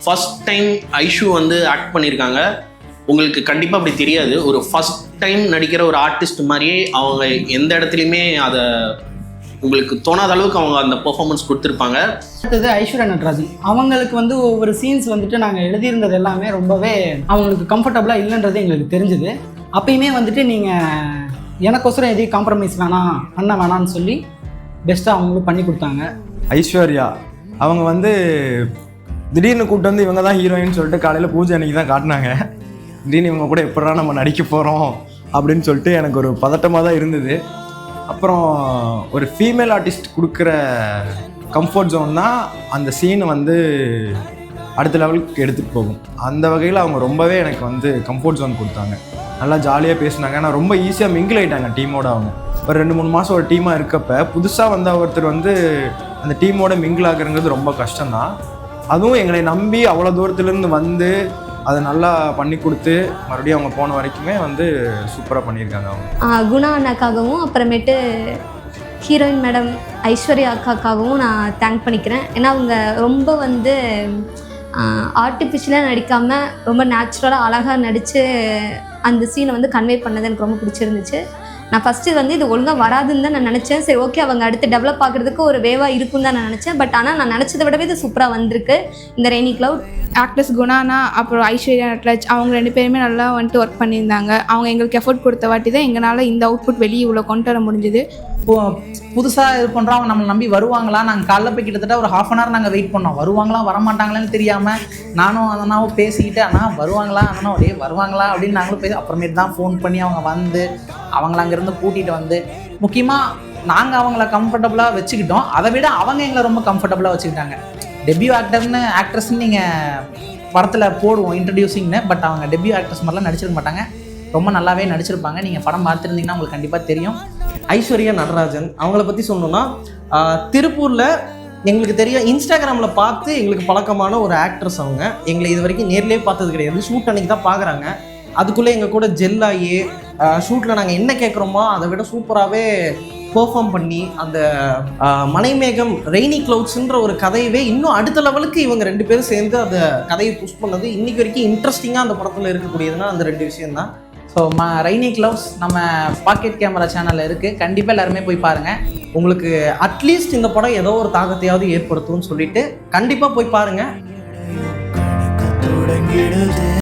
First time Aishu வந்து act பண்ணியிருக்காங்க. உங்களுக்கு கண்டிப்பாக அப்படி தெரியாது. ஒரு ஃபர்ஸ்ட் டைம் நடிக்கிற ஒரு ஆர்டிஸ்ட் மாதிரியே அவங்க எந்த இடத்துலையுமே அதை உங்களுக்கு தோணாத அளவுக்கு அவங்க அந்த பெர்ஃபார்மன்ஸ் கொடுத்துருப்பாங்க. அடுத்தது ஐஸ்வர்யா நடராஜன். அவங்களுக்கு வந்து ஒவ்வொரு சீன்ஸ் வந்துட்டு நாங்கள் எழுதியிருந்தது எல்லாமே ரொம்பவே அவங்களுக்கு கம்ஃபர்டபுளாக இல்லைன்றது எங்களுக்கு தெரிஞ்சுது. அப்பயுமே வந்துட்டு நீங்கள் எனக்கோசரம் எதையும் காம்ப்ரமைஸ் பண்ண வேணான்னு சொல்லி பெஸ்ட்டாக அவங்களும் பண்ணி கொடுத்தாங்க. ஐஸ்வர்யா அவங்க வந்து திடீர்னு கூப்பிட்டு வந்து இவங்க தான் ஹீரோயின்னு சொல்லிட்டு காலையில் பூஜை அன்றைக்கி தான் காட்டினாங்க. திடீர்னு இவங்க கூட எப்படா நம்ம நடிக்க போகிறோம் அப்படின்னு சொல்லிட்டு எனக்கு ஒரு பதட்டமாக தான் இருந்தது. அப்புறம் ஒரு ஃபீமேல் ஆர்டிஸ்ட் கொடுக்குற கம்ஃபர்ட் ஜோன் தான் அந்த சீனை வந்து அடுத்த லெவலுக்கு எடுத்துகிட்டு போகும். அந்த வகையில் அவங்க ரொம்பவே எனக்கு வந்து கம்ஃபர்ட் ஜோன் கொடுத்தாங்க. நல்லா ஜாலியாக பேசினாங்க. ஆனால் ரொம்ப ஈஸியாக மிங்கிள் ஆகிட்டாங்க டீமோட. அவங்க ஒரு 2-3 மாதம் ஒரு டீமாக இருக்கப்போ புதுசாக வந்த ஒருத்தர் வந்து அந்த டீமோட மிங்கிள் ஆகுறது ரொம்ப கஷ்டம்தான். அதுவும் எங்களை நம்பி அவ்வளோ தூரத்துலேருந்து வந்து அதை நல்லா பண்ணி கொடுத்து மறுபடியும் அவங்க போன வரைக்குமே வந்து சூப்பராக பண்ணியிருக்காங்க. அவங்க குணா அண்ணாக்காகவும் அப்புறமேட்டு ஹீரோயின் மேடம் ஐஸ்வர்யா அக்காக்காகவும் நான் தேங்க் பண்ணிக்கிறேன். ஏன்னா அவங்க ரொம்ப வந்து ஆர்டிஃபிஷியலாக நடிக்காமல் ரொம்ப நேச்சுரலாக அழகாக நடித்து அந்த சீனை வந்து கன்வே பண்ணது எனக்கு ரொம்ப பிடிச்சிருந்துச்சு. நான் ஃபஸ்ட்டு வந்து இது ஒழுங்காக வராதுன்னு தான் நான் நினச்சேன். சரி ஓகே அவங்க அடுத்து டெவலப் ஆகிறதுக்கு ஒரு வேவாக இருக்குன்னு தான் நான் நினச்சேன். பட் ஆனால் நான் நினச்சதை விடவே இது சூப்பராக வந்திருக்கு இந்த ரெய்னி க்ளவுட். ஆக்ட்ரஸ் குணானா அப்புறம் ஐஸ்வர்யா நட்ராஜ் அவங்க 2 பேருமே நல்லா வந்துட்டு ஒர்க் பண்ணியிருந்தாங்க. அவங்க எங்களுக்கு எஃபோர்ட் கொடுத்த வாட்டி தான் எங்களால் இந்த அவுட்புட் வெளியே இவ்வளோ கொண்டு வர முடிஞ்சுது. புதுசாக இது பண்ணுறோம், அவங்க நம்மளை நம்பி வருவாங்களா? நாங்கள் காலைல போய் கிட்டத்தட்ட ஒரு ½ அன் ஹவர் நாங்கள் வெயிட் பண்ணோம். வருவாங்களா வரமாட்டாங்களான்னு தெரியாமல் நானும் அண்ணனாவும் பேசிக்கிட்டு அண்ணா வருவாங்களா அண்ணா ஒரே வருவாங்களா அப்படின்னு நாங்களும் பேசி அப்புறமேட்டு தான் ஃபோன் பண்ணி அவங்க வந்து அவங்கள அங்கேருந்து கூட்டிகிட்டு வந்து முக்கியமாக நாங்கள் அவங்கள கம்ஃபர்டபுளாக வச்சுக்கிட்டோம். அதை விட அவங்க எங்களை ரொம்ப கம்ஃபர்டபுளாக வச்சுக்கிட்டாங்க. டெபியூ ஆக்ட்ரஸ்ன்னு நீங்கள் படத்தில் போடுவோம் இன்ட்ரடியூசிங்னு. பட் அவங்க டெபியூ ஆக்ட்ரஸ் மாதிரிலாம் நடிச்சிருக்க மாட்டாங்க. ரொம்ப நல்லாவே நடிச்சிருப்பாங்க. நீங்கள் படம் பார்த்துருந்தீங்கன்னா உங்களுக்கு கண்டிப்பாக தெரியும். ஐஸ்வர்யா நடராஜன் அவங்கள பற்றி சொல்லணும்னா திருப்பூரில் எங்களுக்கு தெரியும், இன்ஸ்டாகிராமில் பார்த்து எங்களுக்கு பழக்கமான ஒரு ஆக்ட்ரஸ். அவங்க எங்களை இது வரைக்கும் நேர்லேயே பார்த்தது கிடையாது. ஷூட் அன்றைக்கி தான் பார்க்குறாங்க. அதுக்குள்ளே எங்கள் கூட ஜெல்லாகி ஷூட்டில் நாங்கள் என்ன கேட்குறோமோ அதை விட சூப்பராகவே பெர்ஃபார்ம் பண்ணி அந்த மலைமேகம் ரெய்னி க்ளவுட்ஸுன்ற ஒரு கதையவே இன்னும் அடுத்த லெவலுக்கு இவங்க 2 பேரும் சேர்ந்து அந்த கதையை புஷ் பண்ணது இன்றைக்கி வரைக்கும் இன்ட்ரெஸ்டிங்காக அந்த படத்தில் இருக்கக்கூடியதுன்னா அந்த 2 விஷயம்தான். ஸோ ரெய்னி க்ளவுட்ஸ் நம்ம பாக்கெட் கேமரா சேனலில் இருக்குது. கண்டிப்பாக எல்லாருமே போய் பாருங்கள். உங்களுக்கு அட்லீஸ்ட் இந்த படம் ஏதோ ஒரு தாக்கத்தையாவது ஏற்படுத்தும்னு சொல்லிட்டு கண்டிப்பாக போய் பாருங்கள்.